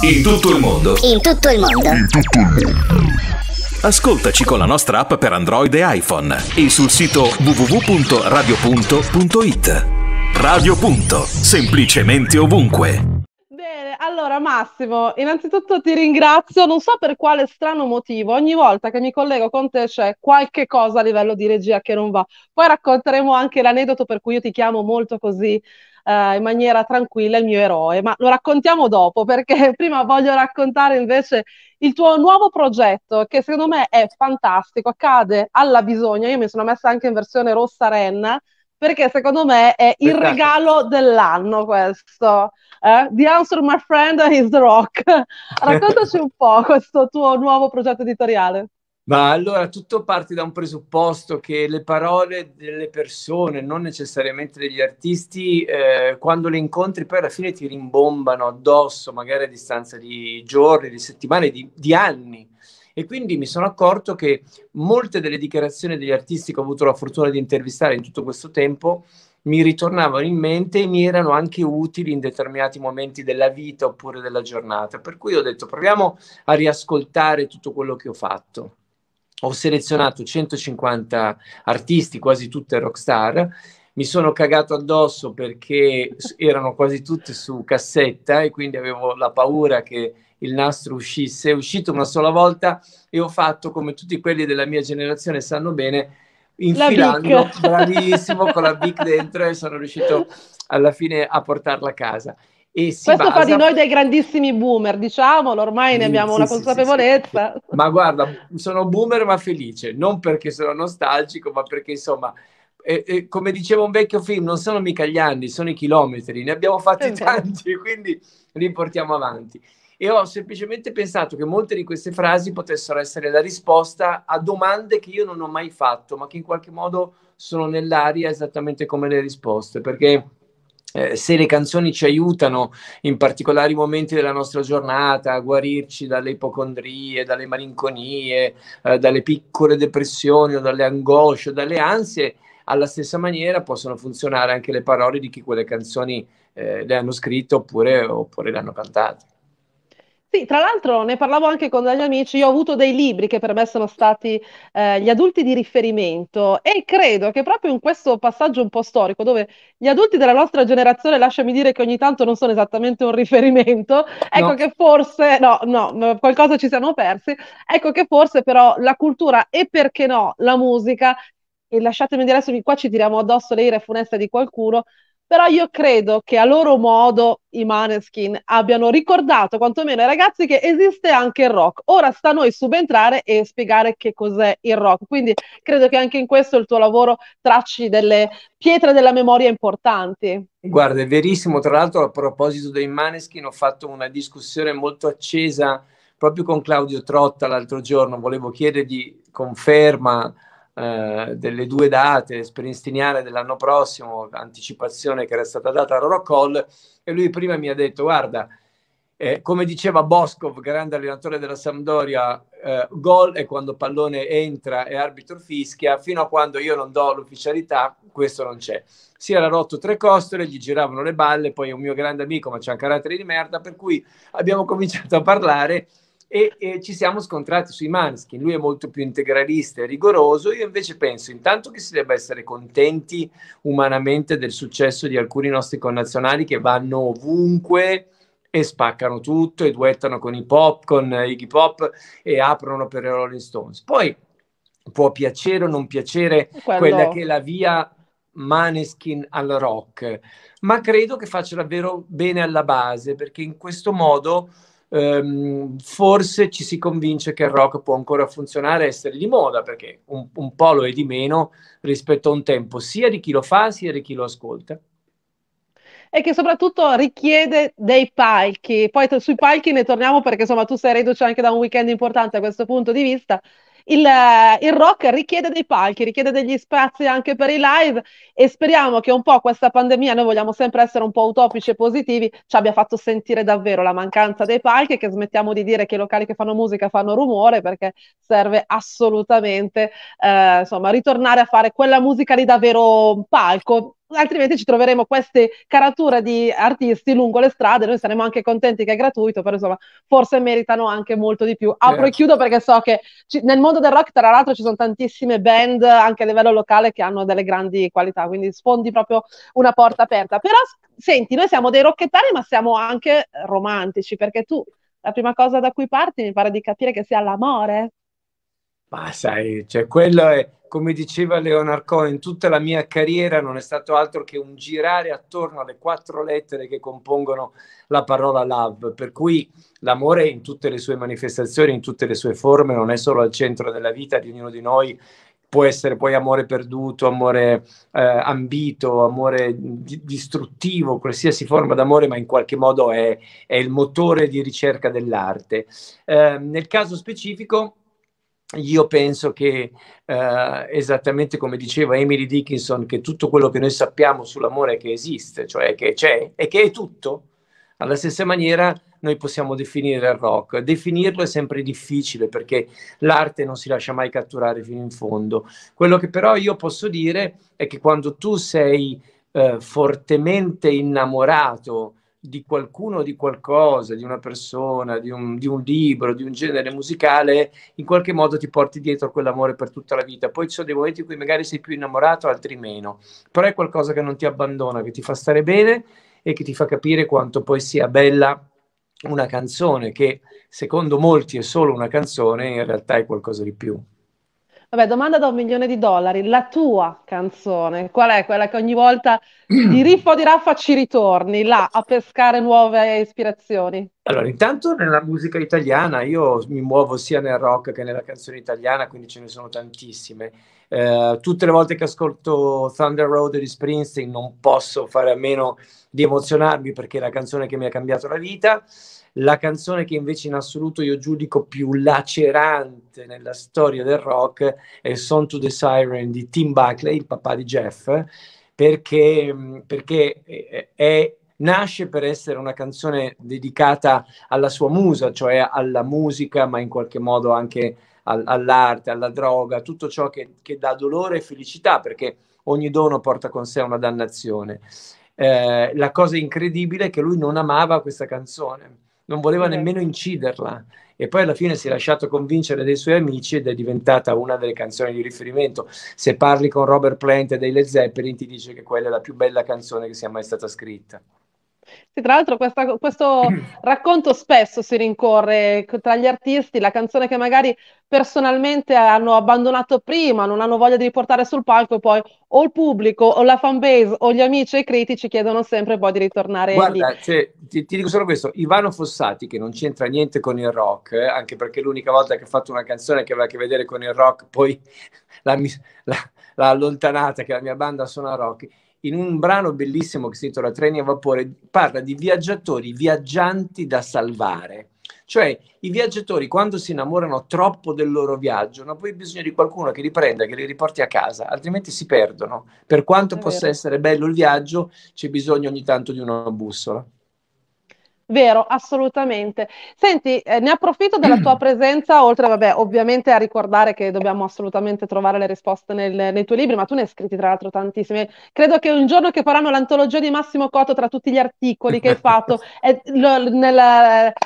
In tutto il mondo. In tutto il mondo. Ascoltaci con la nostra app per Android e iPhone e sul sito www.radiopunto.it. Radio Punto, semplicemente ovunque. Bene, allora Massimo, innanzitutto ti ringrazio, non so per quale strano motivo, ogni volta che mi collego con te c'è qualche cosa a livello di regia che non va. Poi racconteremo anche l'aneddoto per cui io ti chiamo molto così, in maniera tranquilla, il mio eroe, ma lo raccontiamo dopo perché prima voglio raccontare invece il tuo nuovo progetto che secondo me è fantastico, accade alla bisogna, io mi sono messa anche in versione rossa renna perché secondo me è il regalo dell'anno questo. The answer, my friend, is The Rock. Raccontaci un po' questo tuo nuovo progetto editoriale. Ma allora tutto parte da un presupposto che le parole delle persone, non necessariamente degli artisti, quando le incontri poi alla fine ti rimbombano addosso, magari a distanza di giorni, di settimane, di anni. E quindi mi sono accorto che molte delle dichiarazioni degli artisti che ho avuto la fortuna di intervistare in tutto questo tempo mi ritornavano in mente e mi erano anche utili in determinati momenti della vita oppure della giornata. Per cui ho detto proviamo a riascoltare tutto quello che ho fatto. Ho selezionato 150 artisti, quasi tutte rockstar, mi sono cagato addosso perché erano quasi tutte su cassetta e quindi avevo la paura che il nastro uscisse. È uscito una sola volta e ho fatto, come tutti quelli della mia generazione sanno bene, infilando, bravissimo, con la Bic dentro e sono riuscito alla fine a portarla a casa. E questo fa di noi dei grandissimi boomer, diciamolo, ormai ne abbiamo una consapevolezza. Sì. Ma guarda, sono boomer ma felice, non perché sono nostalgico, ma perché insomma, come diceva un vecchio film, non sono mica gli anni, sono i chilometri, ne abbiamo fatti tanti, quindi li portiamo avanti. E ho semplicemente pensato che molte di queste frasi potessero essere la risposta a domande che io non ho mai fatto, ma che in qualche modo sono nell'aria esattamente come le risposte, perché se le canzoni ci aiutano in particolari momenti della nostra giornata a guarirci dalle ipocondrie, dalle malinconie, dalle piccole depressioni o dalle angosce o dalle ansie, alla stessa maniera possono funzionare anche le parole di chi quelle canzoni le hanno scritte oppure le hanno cantate. Sì, tra l'altro ne parlavo anche con degli amici, io ho avuto dei libri che per me sono stati gli adulti di riferimento e credo che proprio in questo passaggio un po' storico, dove gli adulti della nostra generazione, lasciami dire che ogni tanto non sono esattamente un riferimento, ecco che forse, qualcosa ci siamo persi, ecco che forse però la cultura e perché no, la musica, e lasciatemi dire adesso, qua ci tiriamo addosso le ire funeste di qualcuno, però io credo che a loro modo i Maneskin abbiano ricordato, quantomeno ai ragazzi, che esiste anche il rock. Ora sta a noi subentrare e spiegare che cos'è il rock. Quindi credo che anche in questo il tuo lavoro tracci delle pietre della memoria importanti. Guarda, è verissimo. Tra l'altro, a proposito dei Maneskin, ho fatto una discussione molto accesa proprio con Claudio Trotta l'altro giorno. Volevo chiedergli conferma delle due date springsteeniane dell'anno prossimo, anticipazione che era stata data a Rock Hall, e lui prima mi ha detto guarda, come diceva Boscov, grande allenatore della Sampdoria, gol è quando pallone entra e arbitro fischia, fino a quando io non do l'ufficialità questo non c'è. Si era rotto tre costole, gli giravano le balle, poi è un mio grande amico ma c'ha un carattere di merda, per cui abbiamo cominciato a parlare e ci siamo scontrati sui Maneskin. Lui è molto più integralista e rigoroso, io invece penso intanto che si debba essere contenti umanamente del successo di alcuni nostri connazionali che vanno ovunque e spaccano tutto e duettano con i pop, con Iggy Pop e aprono per i Rolling Stones. Poi può piacere o non piacere quella che è la via Maneskin al rock, ma credo che faccia davvero bene alla base, perché in questo modo forse ci si convince che il rock può ancora funzionare e essere di moda, perché un po' lo è di meno rispetto a un tempo, sia di chi lo fa sia di chi lo ascolta. E che soprattutto richiede dei palchi. Poi sui palchi ne torniamo perché insomma tu sei reduce anche da un weekend importante a questo punto di vista. Il rock richiede dei palchi, richiede degli spazi anche per i live e speriamo che un po' questa pandemia, noi vogliamo sempre essere un po' utopici e positivi, ci abbia fatto sentire davvero la mancanza dei palchi e che smettiamo di dire che i locali che fanno musica fanno rumore perché serve assolutamente insomma ritornare a fare quella musica lì davvero palco. altrimenti ci troveremo queste carature di artisti lungo le strade, noi saremo anche contenti che è gratuito, però insomma forse meritano anche molto di più. Apro e Certo. chiudo perché so che nel mondo del rock, tra l'altro, ci sono tantissime band anche a livello locale che hanno delle grandi qualità, quindi sfondi proprio una porta aperta. Però senti, noi siamo dei rockettari, ma siamo anche romantici, perché tu la prima cosa da cui parti mi pare di capire che sia l'amore. Ma sai, cioè quello è, come diceva Leonard Cohen, tutta la mia carriera non è stato altro che un girare attorno alle 4 lettere che compongono la parola love, per cui l'amore in tutte le sue manifestazioni, in tutte le sue forme, non è solo al centro della vita di ognuno di noi, può essere poi amore perduto, amore ambito, amore distruttivo, qualsiasi forma d'amore, ma in qualche modo è il motore di ricerca dell'arte. Nel caso specifico, io penso che esattamente come diceva Emily Dickinson, che tutto quello che noi sappiamo sull'amore è che esiste, cioè che c'è e che è tutto. Alla stessa maniera noi possiamo definire il rock. Definirlo è sempre difficile perché l'arte non si lascia mai catturare fino in fondo. Quello che però io posso dire è che quando tu sei fortemente innamorato di qualcuno, di qualcosa, di una persona, di un libro, di un genere musicale, in qualche modo ti porti dietro quell'amore per tutta la vita. Poi ci sono dei momenti in cui magari sei più innamorato, altri meno, però è qualcosa che non ti abbandona, che ti fa stare bene e che ti fa capire quanto poi sia bella una canzone, che secondo molti è solo una canzone, in realtà è qualcosa di più. Vabbè, domanda da $1 milione. La tua canzone, qual è quella che ogni volta di riffa o di raffa ci ritorni là a pescare nuove ispirazioni? Allora, intanto nella musica italiana io mi muovo sia nel rock che nella canzone italiana, quindi ce ne sono tantissime. Tutte le volte che ascolto Thunder Road di Springsteen non posso fare a meno di emozionarmi perché è la canzone che mi ha cambiato la vita. La canzone che invece in assoluto io giudico più lacerante nella storia del rock è Song to the Siren di Tim Buckley, il papà di Jeff, perché nasce per essere una canzone dedicata alla sua musa, cioè alla musica, ma in qualche modo anche all'arte, alla droga, tutto ciò che dà dolore e felicità, perché ogni dono porta con sé una dannazione. La cosa incredibile è che lui non amava questa canzone, non voleva nemmeno inciderla, e poi alla fine si è lasciato convincere dai suoi amici ed è diventata una delle canzoni di riferimento. Se parli con Robert Plant e dei Led Zeppelin ti dice che quella è la più bella canzone che sia mai stata scritta. Sì, tra l'altro questo racconto spesso si rincorre tra gli artisti, la canzone che magari personalmente hanno abbandonato prima, non hanno voglia di riportare sul palco e poi o il pubblico o la fan base o gli amici e i critici chiedono sempre poi di ritornare lì. Guarda, cioè, ti dico solo questo, Ivano Fossati, che non c'entra niente con il rock, anche perché l'unica volta che ha fatto una canzone che aveva a che vedere con il rock, poi l'ha, l'ha allontanata, che la mia banda suona rock, in un brano bellissimo che si intitola Treni a vapore, parla di viaggiatori viaggianti da salvare. Cioè, i viaggiatori quando si innamorano troppo del loro viaggio hanno poi bisogno di qualcuno che li prenda, che li riporti a casa, altrimenti si perdono. Per quanto È possa vero. essere bello il viaggio, c'è bisogno ogni tanto di una bussola. Vero, assolutamente. Senti, ne approfitto della tua presenza, oltre, vabbè, ovviamente a ricordare che dobbiamo assolutamente trovare le risposte nei tuoi libri, ma tu ne hai scritti tra l'altro tantissimi. Credo che un giorno che faranno l'antologia di Massimo Cotto tra tutti gli articoli che hai fatto,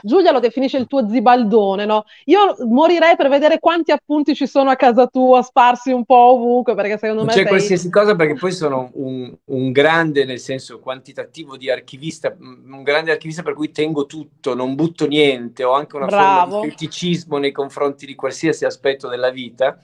Giulia lo definisce il tuo zibaldone, no? Io morirei per vedere quanti appunti ci sono a casa tua, sparsi un po' ovunque, perché secondo me C'è sei qualsiasi cosa perché poi sono un grande, nel senso quantitativo di archivista, un grande archivista per cui tengo tutto, non butto niente, ho anche una forma di bravo. feticismo nei confronti di qualsiasi aspetto della vita,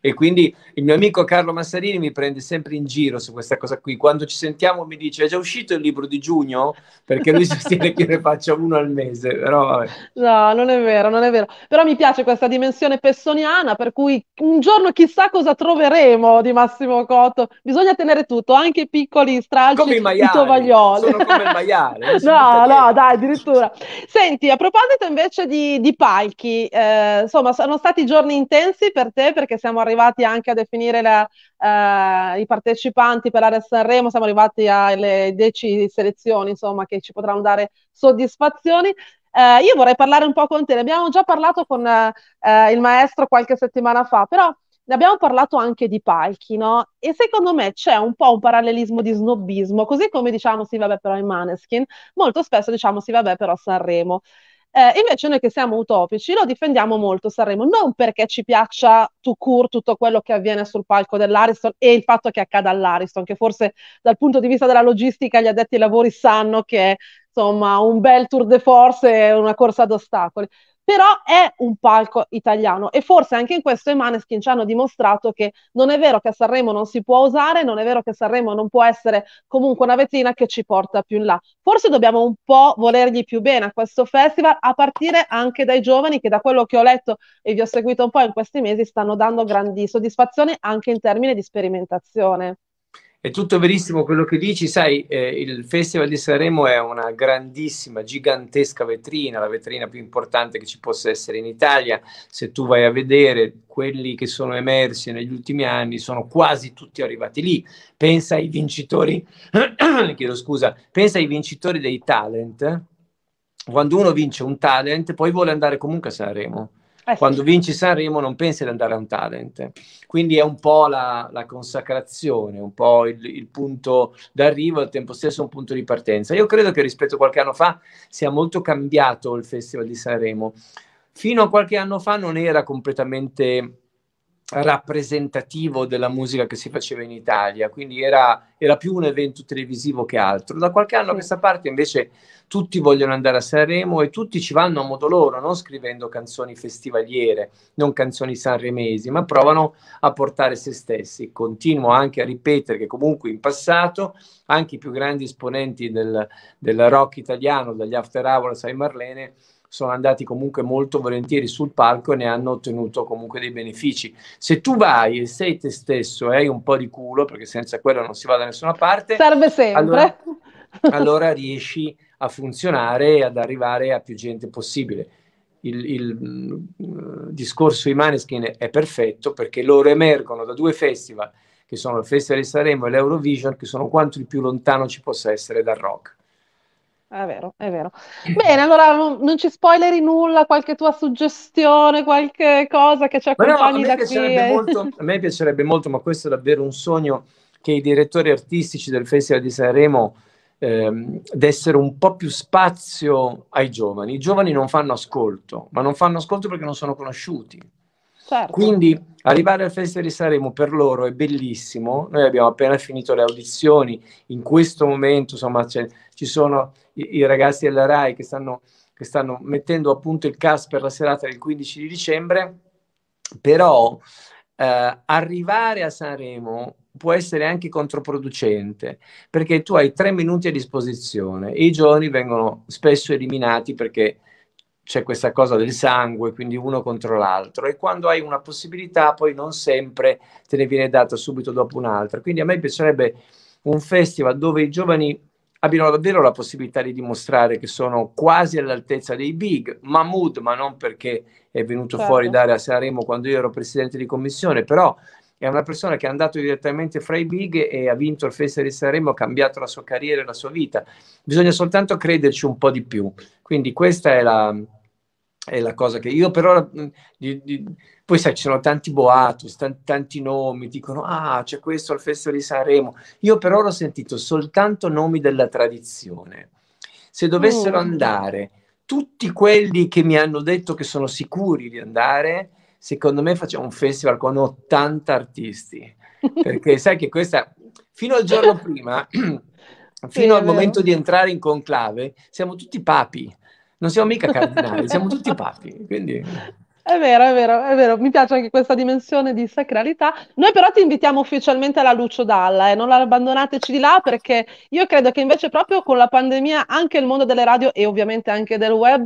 e quindi il mio amico Carlo Massarini mi prende sempre in giro su questa cosa qui. Quando ci sentiamo mi dice: è già uscito il libro di giugno? Perché lui sostiene che io ne faccia uno al mese, però vabbè. No, non è vero, non è vero. Però mi piace questa dimensione pessoniana, per cui un giorno chissà cosa troveremo di Massimo Cotto. Bisogna tenere tutto, anche i piccoli Come stralci, i i maiali, tovaglioli. sono come il maiale, non si butta No, no, niente. dai, addirittura. Senti, a proposito invece di palchi, insomma, sono stati giorni intensi per te perché siamo arrivati anche a definire i partecipanti per l'Area Sanremo, siamo arrivati alle 10 selezioni, insomma, che ci potranno dare soddisfazioni. Io vorrei parlare un po' con te, ne abbiamo già parlato con il maestro qualche settimana fa, però ne abbiamo parlato anche di palchi, no? E secondo me c'è un po' un parallelismo di snobismo, così come diciamo sì, vabbè, però i Maneskin, molto spesso diciamo sì, vabbè, però Sanremo. Invece noi che siamo utopici lo difendiamo molto Sanremo, non perché ci piaccia tout court tutto quello che avviene sul palco dell'Ariston e il fatto che accada all'Ariston, che forse dal punto di vista della logistica gli addetti ai lavori sanno che è insomma un bel tour de force e una corsa ad ostacoli. Però è un palco italiano e forse anche in questo i Maneskin ci hanno dimostrato che non è vero che a Sanremo non si può usare, non è vero che Sanremo non può essere comunque una vetrina che ci porta più in là. Forse dobbiamo un po' volergli più bene a questo festival, a partire anche dai giovani che da quello che ho letto e vi ho seguito un po' in questi mesi stanno dando grandi soddisfazioni anche in termini di sperimentazione. È tutto verissimo quello che dici, sai, il Festival di Sanremo è una grandissima, gigantesca vetrina, la vetrina più importante che ci possa essere in Italia. Se tu vai a vedere quelli che sono emersi negli ultimi anni, sono quasi tutti arrivati lì. Pensa ai vincitori, chiedo scusa, pensa ai vincitori dei talent. Quando uno vince un talent, poi vuole andare comunque a Sanremo. Quando Sì. vinci Sanremo non pensi ad andare a un talent, quindi è un po' la consacrazione, un po' il punto d'arrivo, al tempo stesso un punto di partenza. Io credo che rispetto a qualche anno fa sia molto cambiato il Festival di Sanremo. Fino a qualche anno fa non era completamente rappresentativo della musica che si faceva in Italia, quindi era più un evento televisivo che altro. Da qualche anno a questa parte invece tutti vogliono andare a Sanremo e tutti ci vanno a modo loro, non scrivendo canzoni festivaliere, non canzoni sanremesi, ma provano a portare se stessi. Continuo anche a ripetere che comunque in passato anche i più grandi esponenti del rock italiano, dagli After Hours ai Marlene, sono andati comunque molto volentieri sul palco e ne hanno ottenuto comunque dei benefici. Se tu vai e sei te stesso e hai un po' di culo, perché senza quello non si va da nessuna parte, Serve sempre. allora riesci a funzionare e ad arrivare a più gente possibile. Il discorso di Maneskin è perfetto perché loro emergono da due festival, che sono il Festival di Sanremo e l'Eurovision, che sono quanto di più lontano ci possa essere dal rock. È vero, è vero. Bene, allora non ci spoileri nulla, qualche tua suggestione, qualche cosa che ci Ma no, accompagni da qui. a me piacerebbe molto, ma questo è davvero un sogno, che i direttori artistici del Festival di Sanremo dessero un po' più spazio ai giovani. I giovani non fanno ascolto, ma non fanno ascolto perché non sono conosciuti. Certo, Quindi arrivare al Festival di Sanremo per loro è bellissimo. Noi abbiamo appena finito le audizioni, in questo momento insomma ci sono i ragazzi della RAI che stanno mettendo a punto il cast per la serata del 15 di dicembre, però arrivare a Sanremo può essere anche controproducente, perché tu hai 3 minuti a disposizione e i giovani vengono spesso eliminati perché c'è questa cosa del sangue, quindi uno contro l'altro, e quando hai una possibilità poi non sempre te ne viene data subito dopo un'altra. Quindi a me piacerebbe un festival dove i giovani abbiano davvero la possibilità di dimostrare che sono quasi all'altezza dei big. Mahmood, ma non perché è venuto fuori certo. da Sanremo quando io ero presidente di commissione, però è una persona che è andato direttamente fra i big e ha vinto il Festival di Sanremo, ha cambiato la sua carriera e la sua vita. Bisogna soltanto crederci un po' di più. Quindi questa è la cosa che io per ora... poi sai, ci sono tanti boatos, tanti nomi, dicono, ah, c'è questo al Festival di Sanremo. Io per ora ho sentito soltanto nomi della tradizione. Se dovessero andare tutti quelli che mi hanno detto che sono sicuri di andare, secondo me facciamo un festival con 80 artisti. Perché sai che questa, fino al giorno prima, Sì, fino è al momento vero. di entrare in conclave, siamo tutti papi. Non siamo mica cardinali, siamo tutti papi. Quindi... È vero, è vero, è vero, mi piace anche questa dimensione di sacralità. Noi però ti invitiamo ufficialmente alla Lucio Dalla, non abbandonateci di là perché io credo che invece proprio con la pandemia anche il mondo delle radio e ovviamente anche del web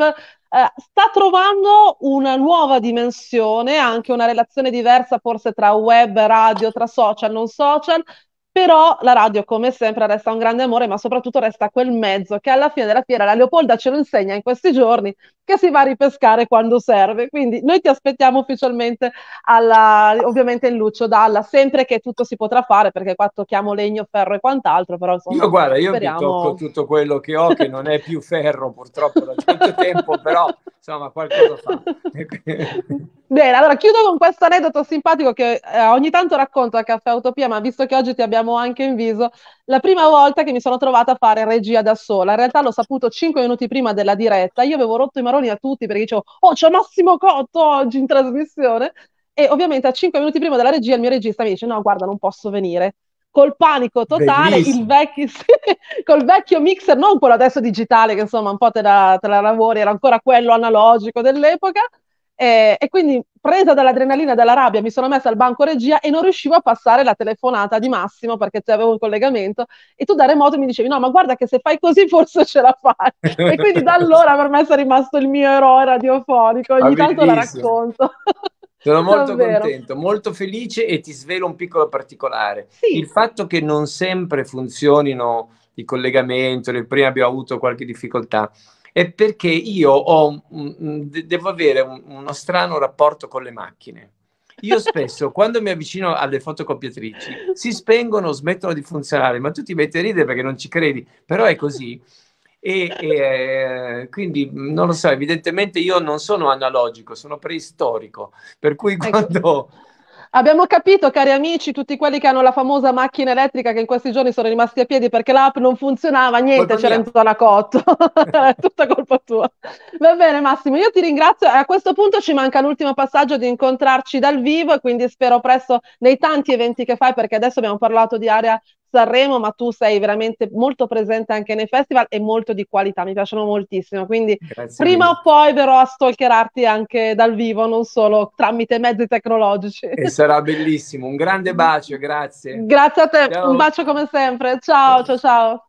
sta trovando una nuova dimensione, anche una relazione diversa forse tra web, radio, tra social, non social. Però la radio, come sempre, resta un grande amore, ma soprattutto resta quel mezzo che alla fine della fiera, la Leopolda ce lo insegna in questi giorni, che si va a ripescare quando serve. Quindi noi ti aspettiamo ufficialmente ovviamente in Lucio Dalla, sempre che tutto si potrà fare, perché qua tocchiamo legno, ferro e quant'altro, però insomma, Io guarda, io vi tocco speriamo. tutto quello che ho, che non è più ferro purtroppo da tanto tempo, però insomma qualcosa fa. Bene, allora chiudo con questo aneddoto simpatico che ogni tanto racconto a Caffè Utopia, ma visto che oggi ti abbiamo anche in viso, la prima volta che mi sono trovata a fare regia da sola, in realtà l'ho saputo 5 minuti prima della diretta, io avevo rotto i maroni a tutti perché dicevo, oh c'è Massimo Cotto oggi in trasmissione, e ovviamente a 5 minuti prima della regia il mio regista mi dice, no guarda non posso venire. Col panico totale, Bellissimo. sì, col vecchio mixer, non quello adesso digitale, che insomma un po' te la lavori, era ancora quello analogico dell'epoca, e quindi presa dall'adrenalina e dalla rabbia mi sono messa al banco regia e non riuscivo a passare la telefonata di Massimo perché avevo un collegamento e tu da remoto mi dicevi no ma guarda che se fai così forse ce la fai e quindi da allora per me è rimasto il mio eroe radiofonico, Ah, ogni tanto la bellissimo. racconto. Sono molto Davvero. contento, molto felice e ti svelo un piccolo particolare. Il Sì, fatto che non sempre funzionino i collegamenti, prima abbiamo avuto qualche difficoltà, è perché io devo avere uno strano rapporto con le macchine. Io spesso, quando mi avvicino alle fotocopiatrici, si spengono, smettono di funzionare, ma tu ti metti a ridere perché non ci credi, però è così. Quindi non lo so, evidentemente io non sono analogico, sono preistorico, per cui ecco. quando... Abbiamo capito, cari amici, tutti quelli che hanno la famosa macchina elettrica che in questi giorni sono rimasti a piedi perché l'app non funzionava, niente, Colpa c'era mia. in zona cotto. È tutta colpa tua. Va bene, Massimo, io ti ringrazio. A questo punto ci manca l'ultimo passaggio di incontrarci dal vivo e quindi spero presto nei tanti eventi che fai, perché adesso abbiamo parlato di area Sanremo, ma tu sei veramente molto presente anche nei festival e molto di qualità, mi piacciono moltissimo. Quindi Grazie prima mille. o poi verrò a stalkerarti anche dal vivo, non solo tramite mezzi tecnologici. E sarà bellissimo. Un grande bacio, grazie. Grazie a te, un Ciao. bacio come sempre. Ciao, ciao, ciao.